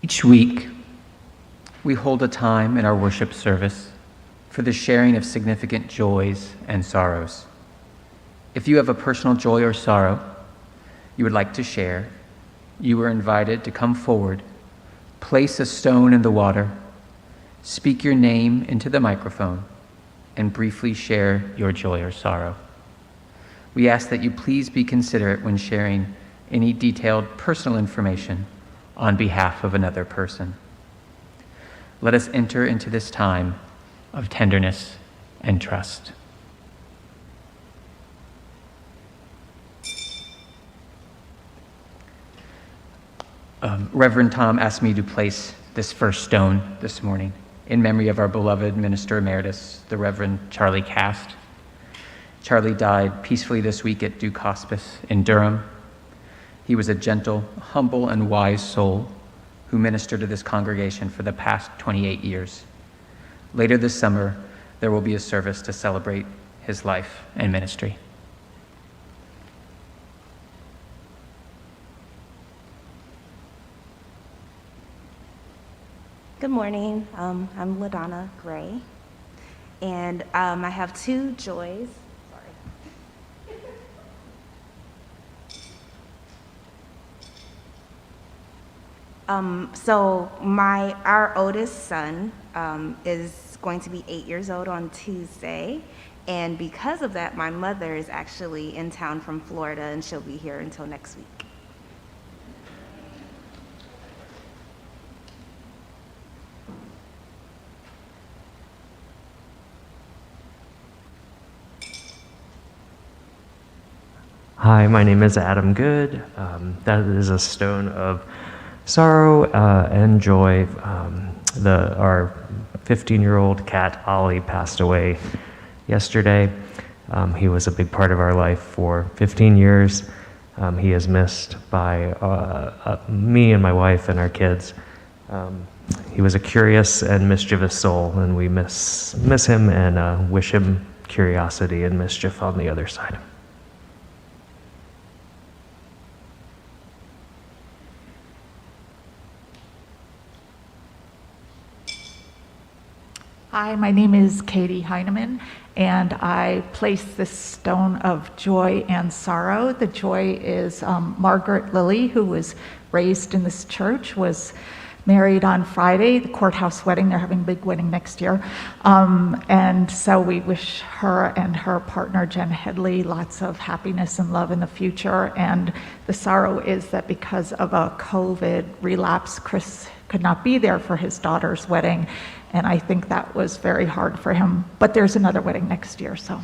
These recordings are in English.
Each week, we hold a time in our worship service for the sharing of significant joys and sorrows. If you have a personal joy or sorrow you would like to share, you are invited to come forward, place a stone in the water, speak your name into the microphone, and briefly share your joy or sorrow. We ask that you please be considerate when sharing any detailed personal information on behalf of another person. Let us enter into this time of tenderness and trust. Reverend Tom asked me to place this first stone this morning in memory of our beloved Minister Emeritus, the Reverend Charlie Cast. Charlie died peacefully this week at Duke Hospice in Durham. He was a gentle, humble, and wise soul who ministered to this congregation for the past 28 years. Later this summer, there will be a service to celebrate his life and ministry. Good morning. I'm LaDonna Gray, and I have two joys. So our oldest son is going to be 8 years old on Tuesday, and because of that, my mother is actually in town from Florida, and she'll be here until next week. Hi, my name is Adam Good. That is a stone of sorrow and joy. Our 15-year-old cat, Ollie, passed away yesterday. He was a big part of our life for 15 years. He is missed by me and my wife and our kids. He was a curious and mischievous soul, and we miss him and wish him curiosity and mischief on the other side. Hi, my name is Katie Heineman, and I place this stone of joy and sorrow. The joy is Margaret Lilly, who was raised in this church, was married on Friday, the courthouse wedding. They're having a big wedding next year. And so we wish her and her partner, Jen Headley, lots of happiness and love in the future. And the sorrow is that because of a COVID relapse, Chris could not be there for his daughter's wedding. And I think that was very hard for him. But there's another wedding next year, so.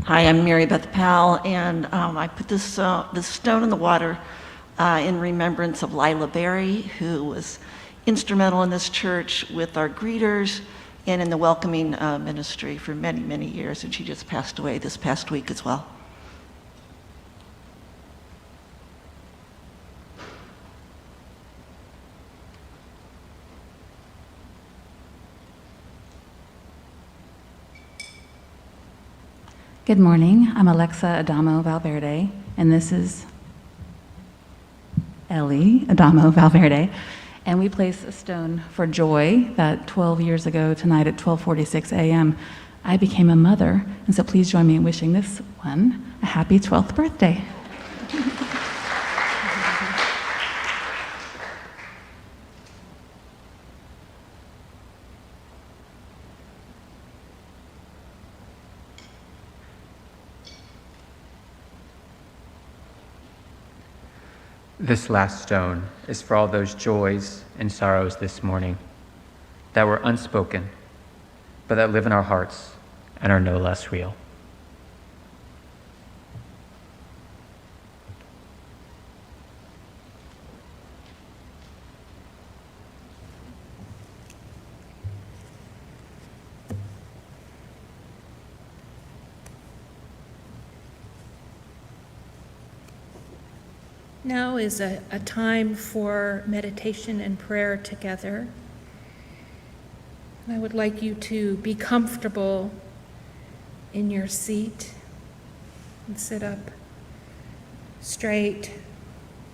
Hi, I'm Mary Beth Powell, and I put this stone in the water in remembrance of Lila Berry, who was instrumental in this church with our greeters and in the welcoming ministry for many, many years, and she just passed away this past week as well. Good morning. I'm Alexa Adamo Valverde, and this is Ellie Adamo Valverde. And we place a stone for joy that 12 years ago tonight at 12:46 a.m. I became a mother, and so please join me in wishing this one a happy 12th birthday. This last stone is for all those joys and sorrows this morning that were unspoken, but that live in our hearts and are no less real. Now is a time for meditation and prayer together. And I would like you to be comfortable in your seat and sit up straight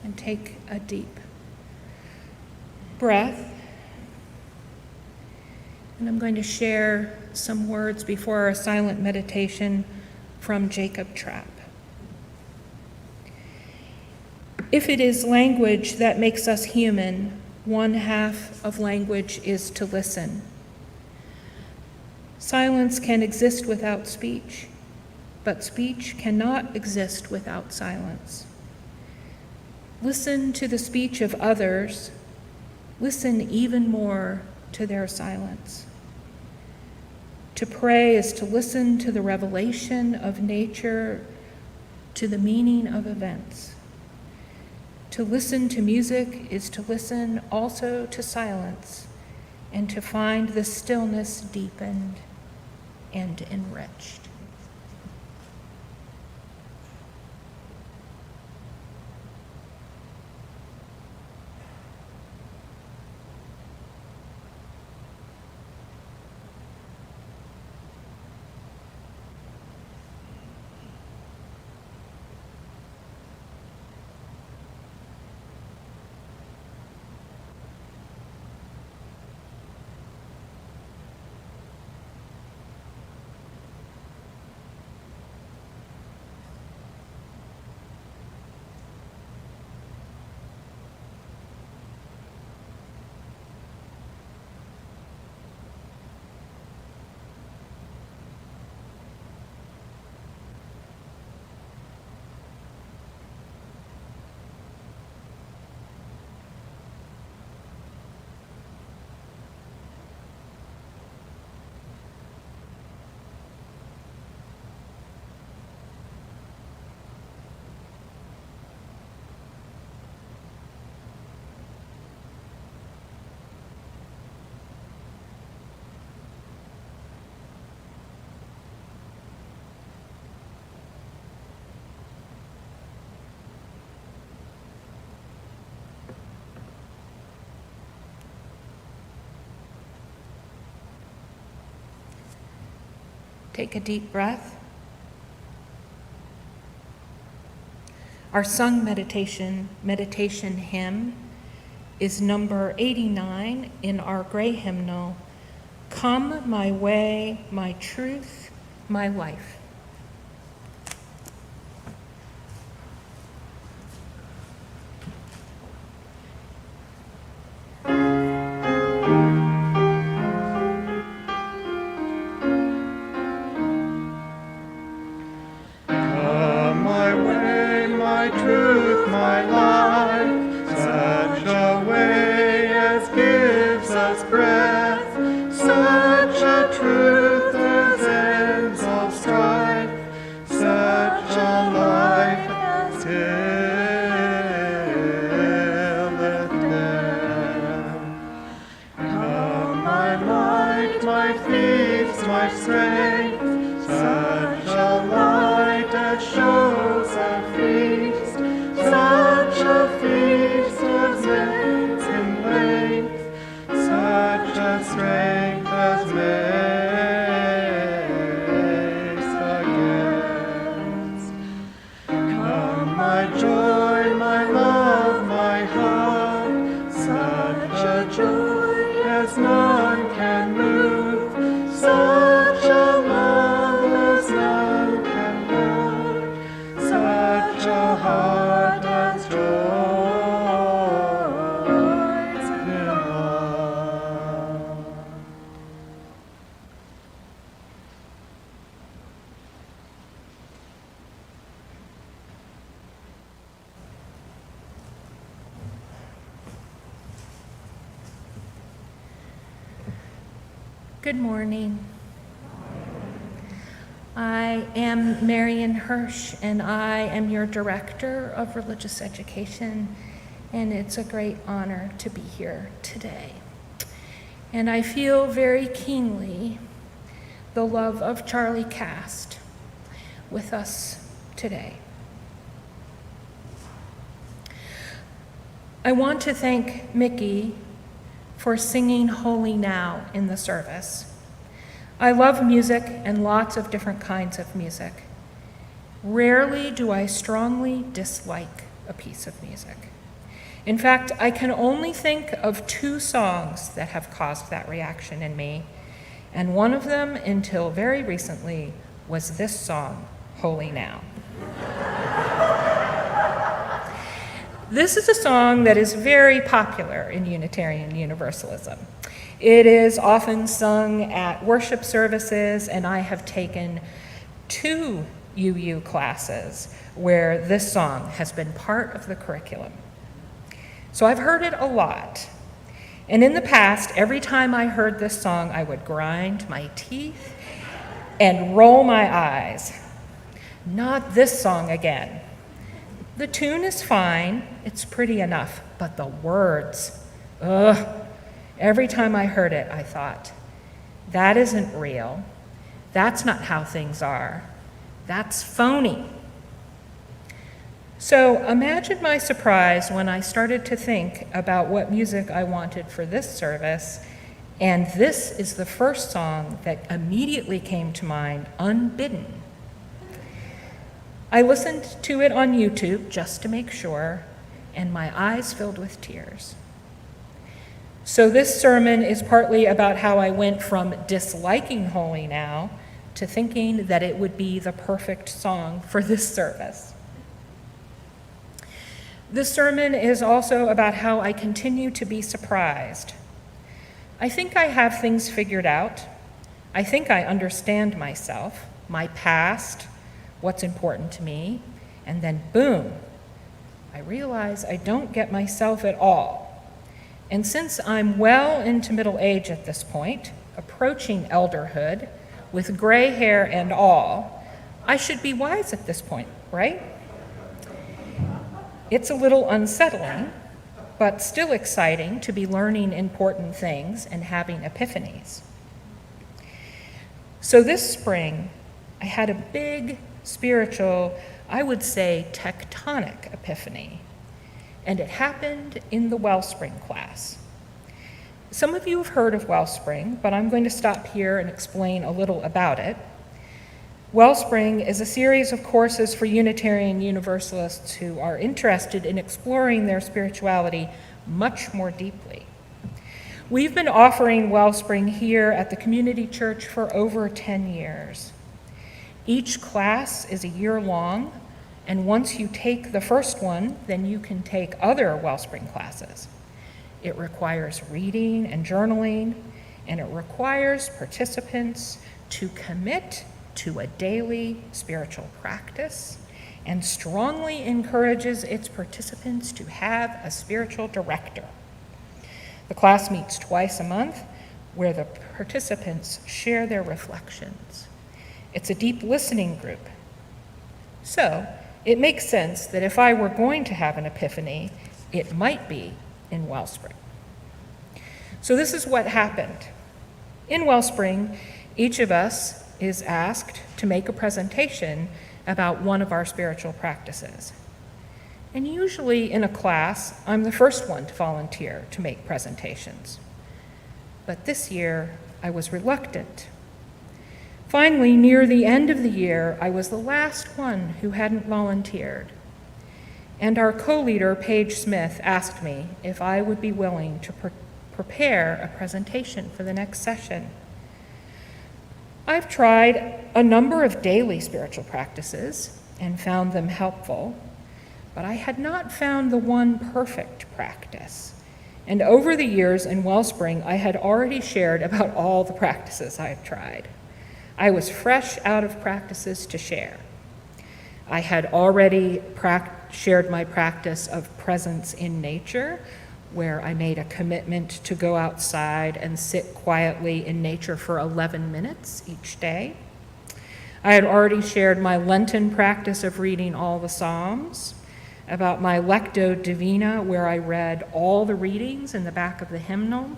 and take a deep breath. And I'm going to share some words before our silent meditation from Jacob Trapp. If it is language that makes us human, one half of language is to listen. Silence can exist without speech, but speech cannot exist without silence. Listen to the speech of others. Listen even more to their silence. To pray is to listen to the revelation of nature, to the meaning of events. To listen to music is to listen also to silence, and to find the stillness deepened and enriched. Take a deep breath. Our sung meditation hymn is number 89 in our gray hymnal, Come My Way, My Truth, My Life. Good morning. I am Marion Hirsch, and I am your Director of Religious Education, and it's a great honor to be here today. And I feel very keenly the love of Charlie Cast with us today. I want to thank Mickey for singing Holy Now in the service. I love music and lots of different kinds of music. Rarely do I strongly dislike a piece of music. In fact, I can only think of 2 songs that have caused that reaction in me, and one of them, until very recently, was this song, Holy Now. This is a song that is very popular in Unitarian Universalism. It is often sung at worship services, and I have taken 2 UU classes where this song has been part of the curriculum. So I've heard it a lot. And in the past, every time I heard this song, I would grind my teeth and roll my eyes. Not this song again. The tune is fine, it's pretty enough, but the words, ugh. Every time I heard it, I thought, that isn't real. That's not how things are. That's phony. So imagine my surprise when I started to think about what music I wanted for this service, and this is the first song that immediately came to mind, unbidden. I listened to it on YouTube just to make sure, and my eyes filled with tears. So this sermon is partly about how I went from disliking Holy Now to thinking that it would be the perfect song for this service. This sermon is also about how I continue to be surprised. I think I have things figured out. I think I understand myself, my past, what's important to me, and then boom, I realize I don't get myself at all. And since I'm well into middle age at this point, approaching elderhood, with gray hair and all, I should be wise at this point, right? It's a little unsettling, but still exciting to be learning important things and having epiphanies. So this spring, I had a big spiritual, I would say tectonic epiphany, and it happened in the Wellspring class. Some of you have heard of Wellspring, but I'm going to stop here and explain a little about it. Wellspring is a series of courses for Unitarian Universalists who are interested in exploring their spirituality much more deeply. We've been offering Wellspring here at the community church for over 10 years. Each class is a year long, and once you take the first one, then you can take other Wellspring classes. It requires reading and journaling, and it requires participants to commit to a daily spiritual practice and strongly encourages its participants to have a spiritual director. The class meets twice a month where the participants share their reflections. It's a deep listening group. So it makes sense that if I were going to have an epiphany, it might be in Wellspring. So this is what happened. In Wellspring, each of us is asked to make a presentation about one of our spiritual practices. And usually in a class, I'm the first one to volunteer to make presentations. But this year, I was reluctant. Finally, near the end of the year, I was the last one who hadn't volunteered. And our co-leader, Paige Smith, asked me if I would be willing to prepare a presentation for the next session. I've tried a number of daily spiritual practices and found them helpful, but I had not found the one perfect practice. And over the years in Wellspring, I had already shared about all the practices I've tried. I was fresh out of practices to share. I had already shared my practice of presence in nature, where I made a commitment to go outside and sit quietly in nature for 11 minutes each day. I had already shared my Lenten practice of reading all the Psalms, about my Lectio Divina, where I read all the readings in the back of the hymnal,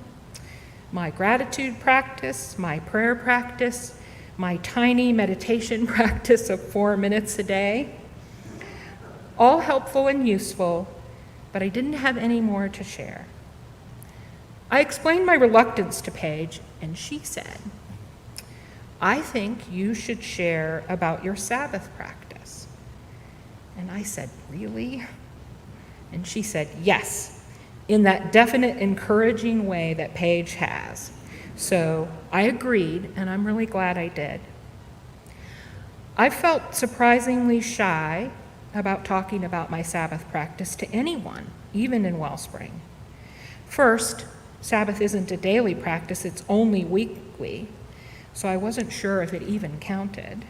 my gratitude practice, my prayer practice, my tiny meditation practice of 4 minutes a day. All helpful and useful, but I didn't have any more to share. I explained my reluctance to Paige, and she said, I think you should share about your Sabbath practice. And I said, really? And she said, yes, in that definite, encouraging way that Paige has. So I agreed, and I'm really glad I did. I felt surprisingly shy about talking about my Sabbath practice to anyone, even in Wellspring. First, Sabbath isn't a daily practice, it's only weekly, so I wasn't sure if it even counted.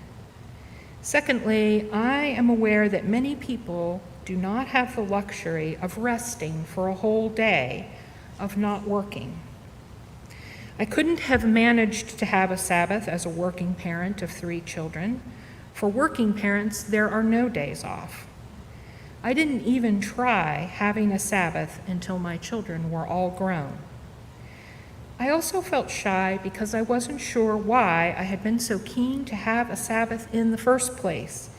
Secondly, I am aware that many people do not have the luxury of resting for a whole day, of not working. I couldn't have managed to have a Sabbath as a working parent of 3 children. For working parents, there are no days off. I didn't even try having a Sabbath until my children were all grown. I also felt shy because I wasn't sure why I had been so keen to have a Sabbath in the first place.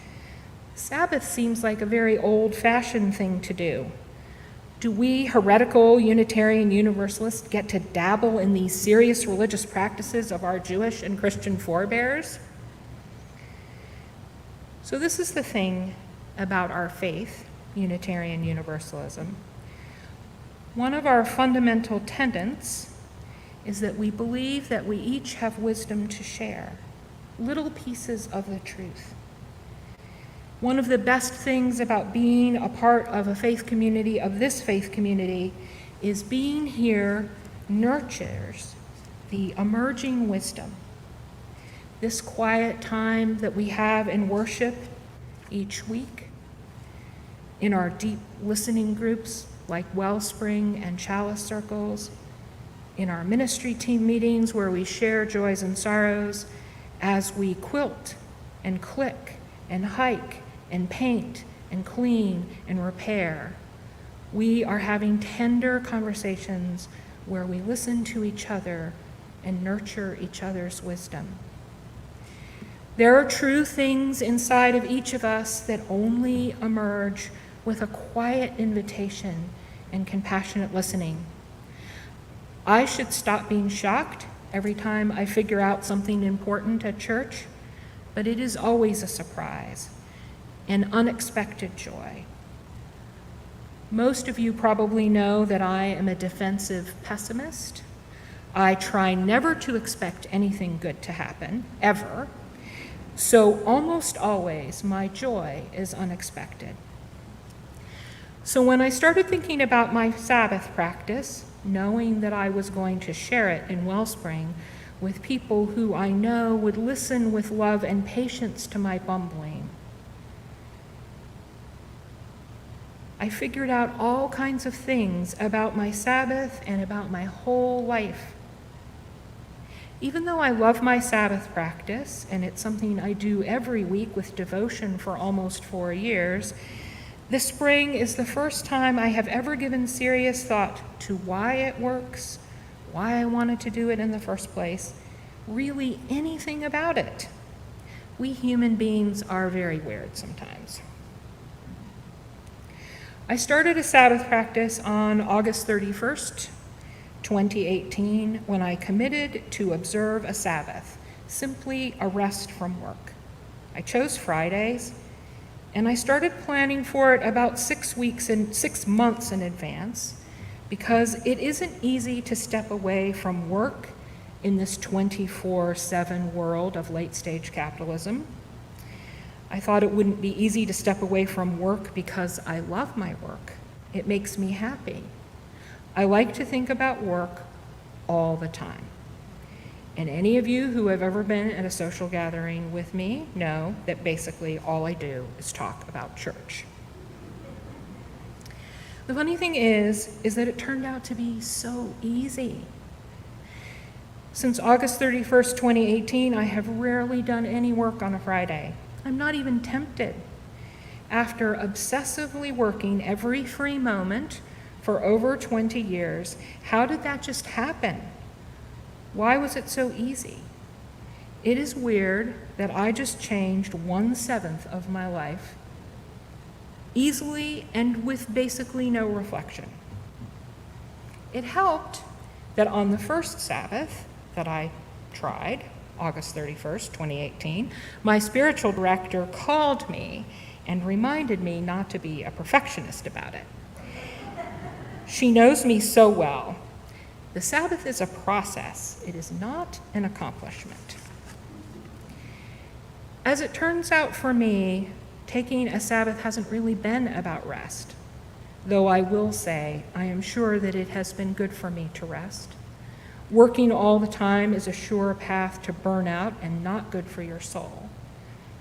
Sabbath seems like a very old-fashioned thing to do. Do we heretical Unitarian Universalists get to dabble in these serious religious practices of our Jewish and Christian forebears? So this is the thing about our faith, Unitarian Universalism. One of our fundamental tenets is that we believe that we each have wisdom to share, little pieces of the truth. One of the best things about being a part of a faith community, of this faith community, is being here nurtures the emerging wisdom. This quiet time that we have in worship each week, in our deep listening groups like Wellspring and Chalice Circles, in our ministry team meetings where we share joys and sorrows, as we quilt and click and hike and paint and clean and repair. We are having tender conversations where we listen to each other and nurture each other's wisdom. There are true things inside of each of us that only emerge with a quiet invitation and compassionate listening. I should stop being shocked every time I figure out something important at church, but it is always a surprise, an unexpected joy. Most of you probably know that I am a defensive pessimist. I try never to expect anything good to happen, ever. So almost always my joy is unexpected. So when I started thinking about my Sabbath practice, knowing that I was going to share it in Wellspring with people who I know would listen with love and patience to my bumbling, I figured out all kinds of things about my Sabbath and about my whole life. Even though I love my Sabbath practice, and it's something I do every week with devotion for almost 4 years, this spring is the first time I have ever given serious thought to why it works, why I wanted to do it in the first place, really anything about it. We human beings are very weird sometimes. I started a Sabbath practice on August 31st, 2018, when I committed to observe a Sabbath, simply a rest from work. I chose Fridays, and I started planning for it about 6 months in advance, because it isn't easy to step away from work in this 24/7 world of late-stage capitalism. I thought it wouldn't be easy to step away from work because I love my work. It makes me happy. I like to think about work all the time. And any of you who have ever been at a social gathering with me know that basically all I do is talk about church. The funny thing is that it turned out to be so easy. Since August 31st, 2018, I have rarely done any work on a Friday. I'm not even tempted. After obsessively working every free moment for over 20 years, how did that just happen? Why was it so easy? It is weird that I just changed 1/7 of my life easily and with basically no reflection. It helped that on the first Sabbath that I tried, August 31st, 2018, my spiritual director called me and reminded me not to be a perfectionist about it. She knows me so well. The Sabbath is a process. It is not an accomplishment. As it turns out for me, taking a Sabbath hasn't really been about rest, though I will say I am sure that it has been good for me to rest. Working all the time is a sure path to burnout and not good for your soul.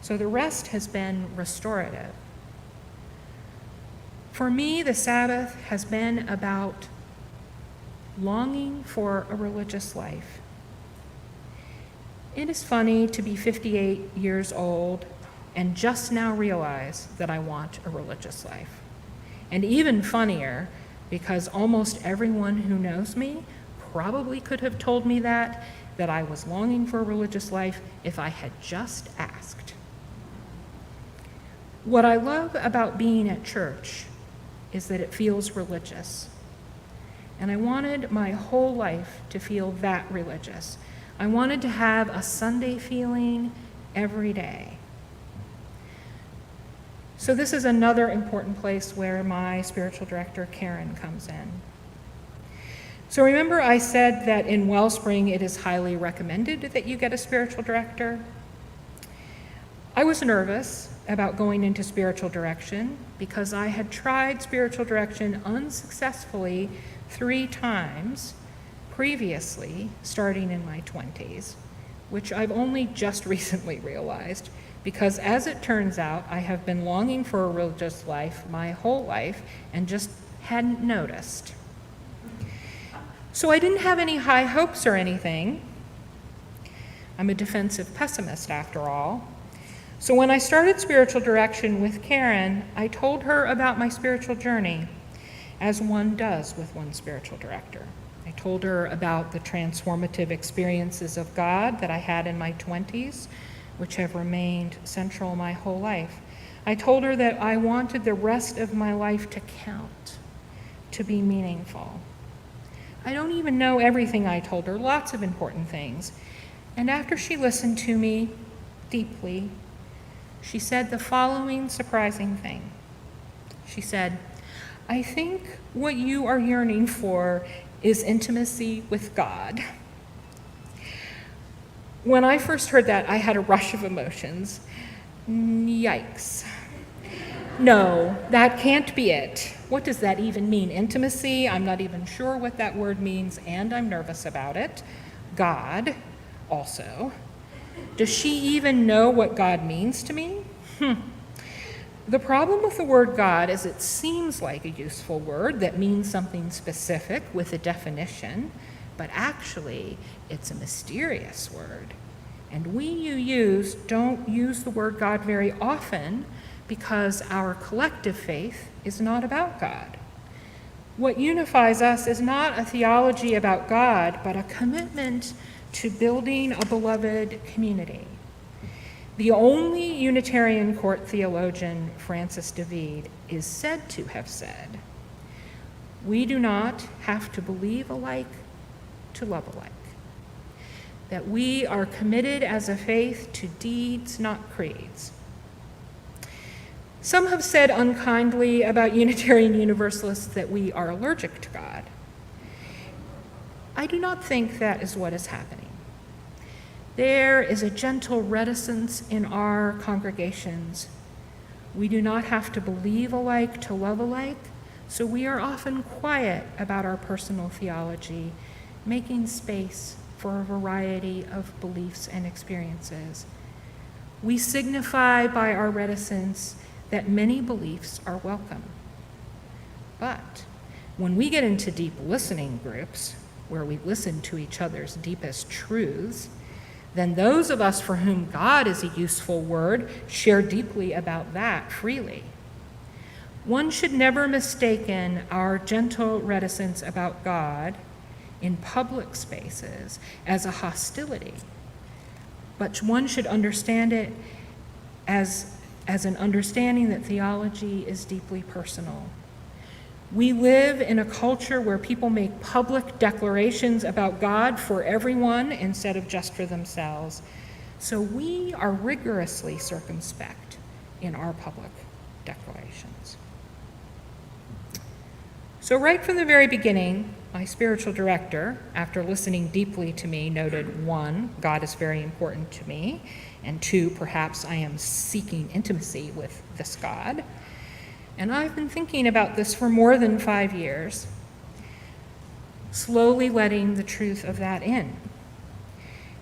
So the rest has been restorative. For me, the Sabbath has been about longing for a religious life. It is funny to be 58 years old and just now realize that I want a religious life. And even funnier, because almost everyone who knows me probably could have told me that I was longing for a religious life if I had just asked. What I love about being at church is that it feels religious. And I wanted my whole life to feel that religious. I wanted to have a Sunday feeling every day. So this is another important place where my spiritual director, Karen, comes in. So remember I said that in Wellspring it is highly recommended that you get a spiritual director? I was nervous about going into spiritual direction because I had tried spiritual direction unsuccessfully 3 times previously, starting in my 20s, which I've only just recently realized, because as it turns out, I have been longing for a religious life my whole life and just hadn't noticed. So I didn't have any high hopes or anything. I'm a defensive pessimist after all. So when I started spiritual direction with Karen, I told her about my spiritual journey, as one does with one's spiritual director. I told her about the transformative experiences of God that I had in my 20s, which have remained central my whole life. I told her that I wanted the rest of my life to count, to be meaningful. I don't even know everything I told her, lots of important things. And after she listened to me deeply, she said the following surprising thing. She said, "I think what you are yearning for is intimacy with God." When I first heard that, I had a rush of emotions. Yikes. No, that can't be it. What does that even mean? Intimacy? I'm not even sure what that word means, and I'm nervous about it. God, also. Does she even know what God means to me? The problem with the word God is it seems like a useful word that means something specific with a definition, but actually it's a mysterious word. And we don't use the word God very often because our collective faith is not about God. What unifies us is not a theology about God, but a commitment to building a beloved community. The only Unitarian court theologian, Francis David, is said to have said, "We do not have to believe alike to love alike." That we are committed as a faith to deeds, not creeds. Some have said unkindly about Unitarian Universalists that we are allergic to God. I do not think that is what is happening. There is a gentle reticence in our congregations. We do not have to believe alike to love alike, so we are often quiet about our personal theology, making space for a variety of beliefs and experiences. We signify by our reticence that many beliefs are welcome. But when we get into deep listening groups, where we listen to each other's deepest truths, then those of us for whom God is a useful word share deeply about that freely. One should never mistake our gentle reticence about God in public spaces as a hostility, but one should understand it as an understanding that theology is deeply personal. We live in a culture where people make public declarations about God for everyone instead of just for themselves. So we are rigorously circumspect in our public declarations. So right from the very beginning, my spiritual director, after listening deeply to me, noted 1, God is very important to me, and 2, perhaps I am seeking intimacy with this God. And I've been thinking about this for more than 5 years, slowly letting the truth of that in.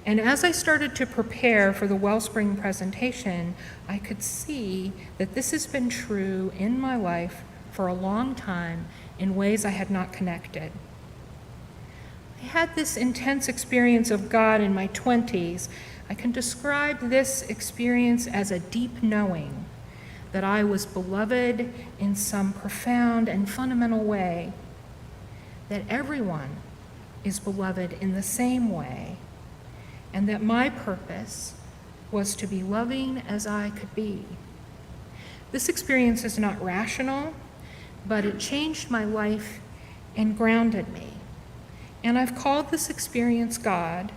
And as I started to prepare for the Wellspring presentation, I could see that this has been true in my life for a long time in ways I had not connected. I had this intense experience of God in my 20s. I can describe this experience as a deep knowing that I was beloved in some profound and fundamental way, that everyone is beloved in the same way, and that my purpose was to be loving as I could be. This experience is not rational, but it changed my life and grounded me. And I've called this experience God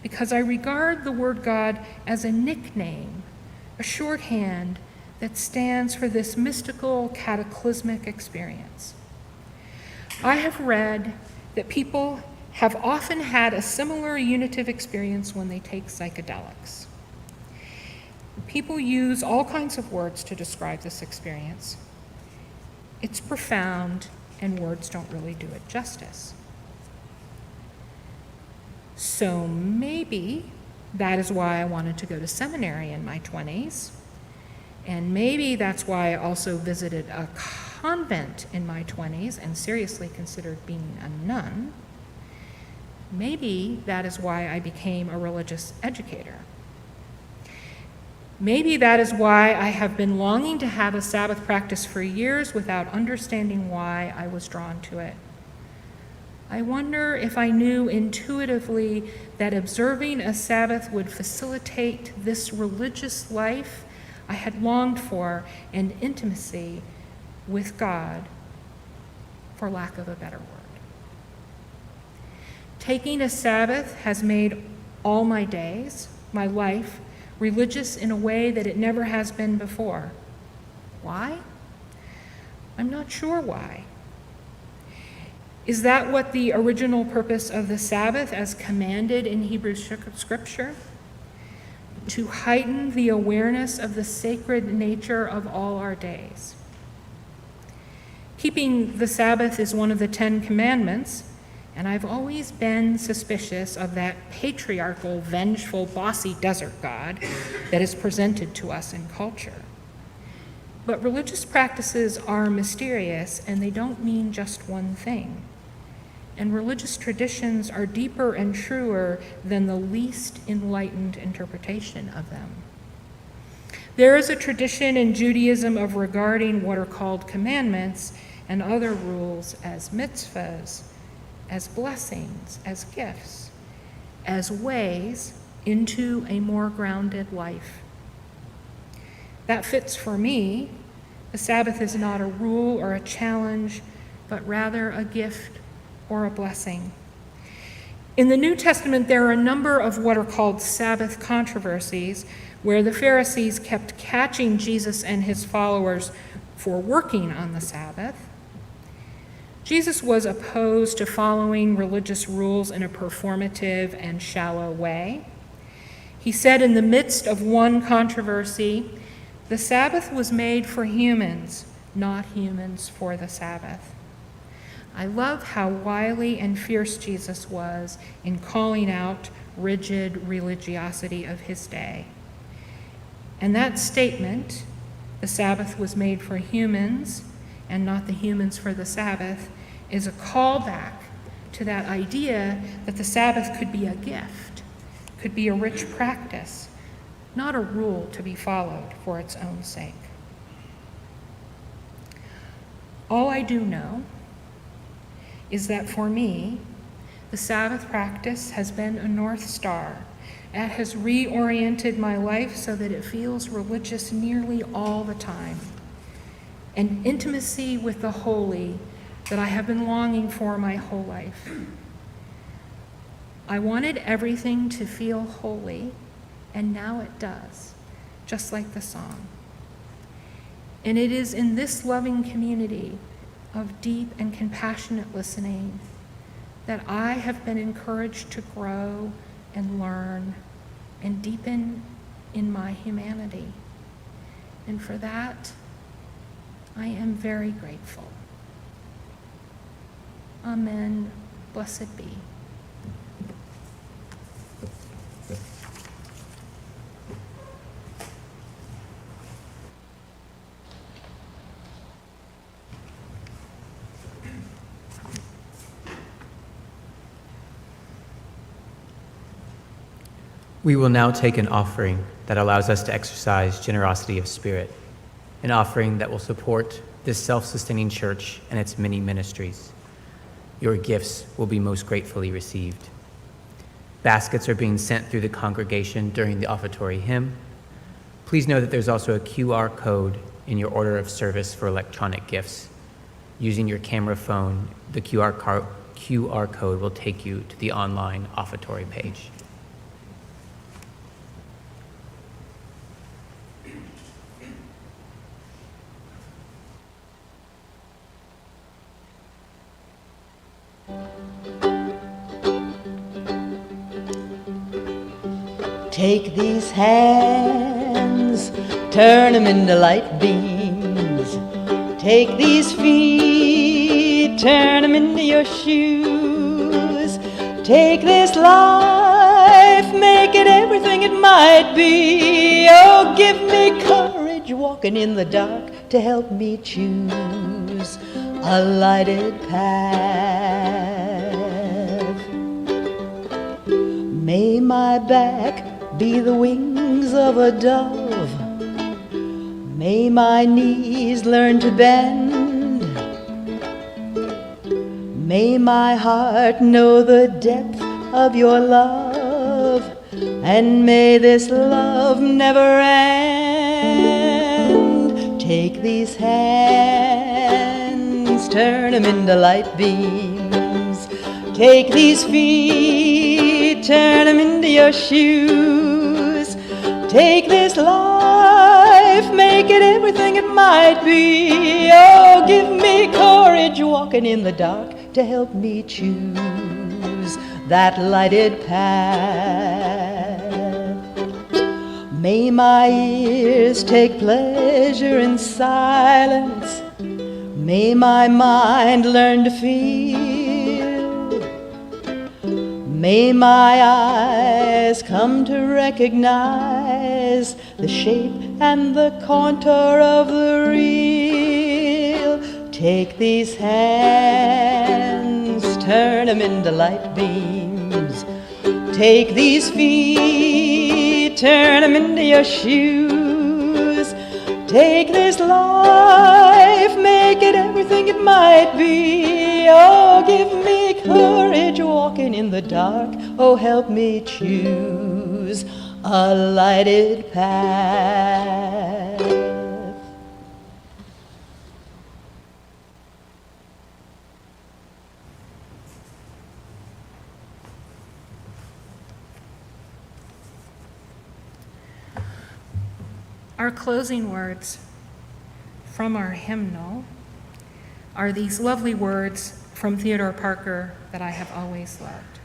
because I regard the word God as a nickname, a shorthand that stands for this mystical, cataclysmic experience. I have read that people have often had a similar unitive experience when they take psychedelics. People use all kinds of words to describe this experience. It's profound, and words don't really do it justice. So maybe that is why I wanted to go to seminary in my 20s. And maybe that's why I also visited a convent in my 20s and seriously considered being a nun. Maybe that is why I became a religious educator. Maybe that is why I have been longing to have a Sabbath practice for years without understanding why I was drawn to it. I wonder if I knew intuitively that observing a Sabbath would facilitate this religious life I had longed for and intimacy with God, for lack of a better word. Taking a Sabbath has made all my days, my life, religious in a way that it never has been before. Why? I'm not sure why. Is that what the original purpose of the Sabbath as commanded in Hebrew Scripture? To heighten the awareness of the sacred nature of all our days. Keeping the Sabbath is one of the 10 Commandments, and I've always been suspicious of that patriarchal, vengeful, bossy desert god that is presented to us in culture. But religious practices are mysterious, and they don't mean just one thing. And religious traditions are deeper and truer than the least enlightened interpretation of them. There is a tradition in Judaism of regarding what are called commandments and other rules as mitzvahs, as blessings, as gifts, as ways into a more grounded life. That fits for me. The Sabbath is not a rule or a challenge, but rather a gift or a blessing. In the New Testament, there are a number of what are called Sabbath controversies, where the Pharisees kept catching Jesus and his followers for working on the Sabbath. Jesus was opposed to following religious rules in a performative and shallow way. He said in the midst of one controversy, the Sabbath was made for humans, not humans for the Sabbath. I love how wily and fierce Jesus was in calling out rigid religiosity of his day. And that statement, the Sabbath was made for humans and not the humans for the Sabbath, is a callback to that idea that the Sabbath could be a gift, could be a rich practice, not a rule to be followed for its own sake. All I do know is that for me, the Sabbath practice has been a North Star. It has reoriented my life so that it feels religious nearly all the time. And intimacy with the holy that I have been longing for my whole life. I wanted everything to feel holy, and now it does, just like the song. And it is in this loving community of deep and compassionate listening that I have been encouraged to grow and learn and deepen in my humanity. And for that, I am very grateful. Amen. Blessed be. We will now take an offering that allows us to exercise generosity of spirit, an offering that will support this self-sustaining church and its many ministries. Your gifts will be most gratefully received. Baskets are being sent through the congregation during the offertory hymn. Please know that there's also a QR code in your order of service for electronic gifts. Using your camera phone, the QR code will take you to the online offertory page. Take these hands, turn them into light beams. Take these feet, turn them into your shoes. Take this life, make it everything it might be. Oh, give me courage walking in the dark to help me choose a lighted path. May my back be the wings of a dove. May my knees learn to bend. May my heart know the depth of your love, and may this love never end. Take these hands, turn them into light beams. Take these feet, turn them into your shoes. Take this life, make it everything it might be. Oh, give me courage walking in the dark to help me choose that lighted path. May my ears take pleasure in silence. May my mind learn to feel. May my eyes come to recognize the shape and the contour of the real. Take these hands, turn them into light beams. Take these feet, turn them into your shoes. Take this life, make it everything it might be. Oh, give me courage walking in the dark. Oh, help me choose a lighted path. Our closing words from our hymnal are these lovely words from Theodore Parker that I have always loved.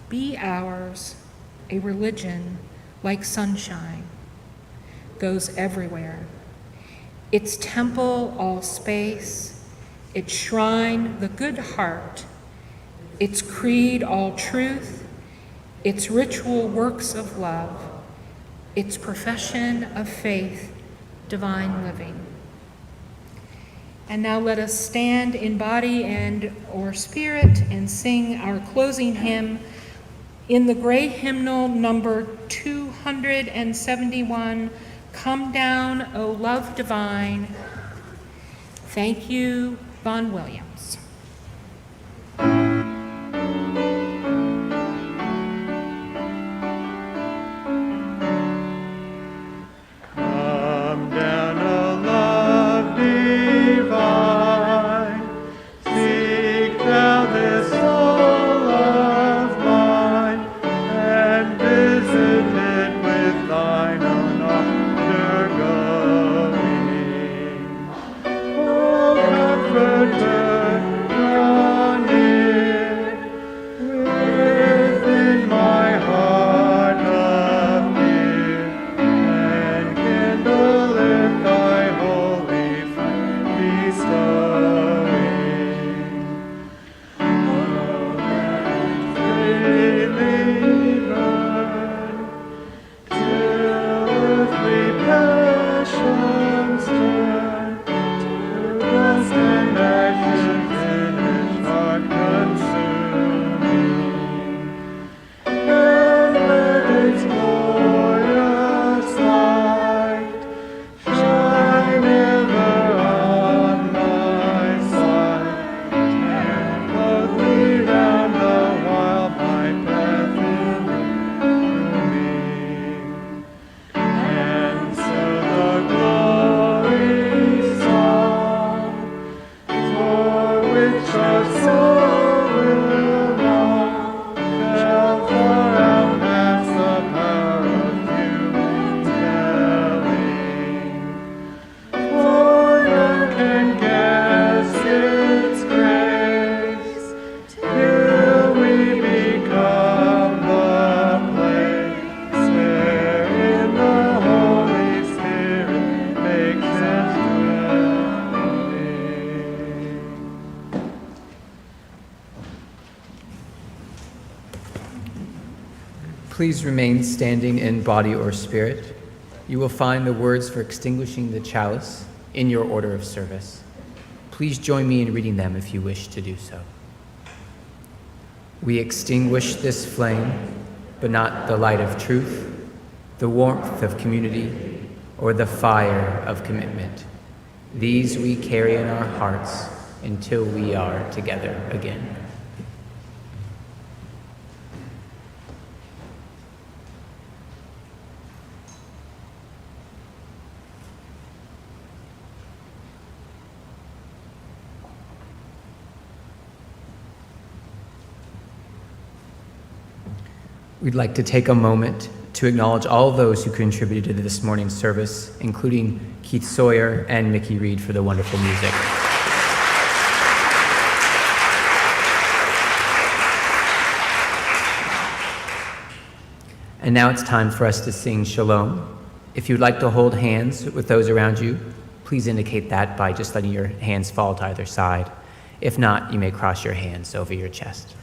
Be ours a religion like sunshine, goes everywhere. Its temple all space, its shrine the good heart, its creed all truth, its ritual works of love, its profession of faith, divine living. And now let us stand in body and or spirit and sing our closing hymn in the gray hymnal number 271, Come Down, O Love Divine. Thank you, Vaughan Williams. Come down, O love divine, Please remain standing in body or spirit. You will find the words for extinguishing the chalice in your order of service. Please join me in reading them if you wish to do so. We extinguish this flame, but not the light of truth, the warmth of community, or the fire of commitment. These we carry in our hearts until we are together again. We'd like to take a moment to acknowledge all those who contributed to this morning's service, including Keith Sawyer and Mickey Reed for the wonderful music. And now it's time for us to sing Shalom. If you'd like to hold hands with those around you, please indicate that by just letting your hands fall to either side. If not, you may cross your hands over your chest.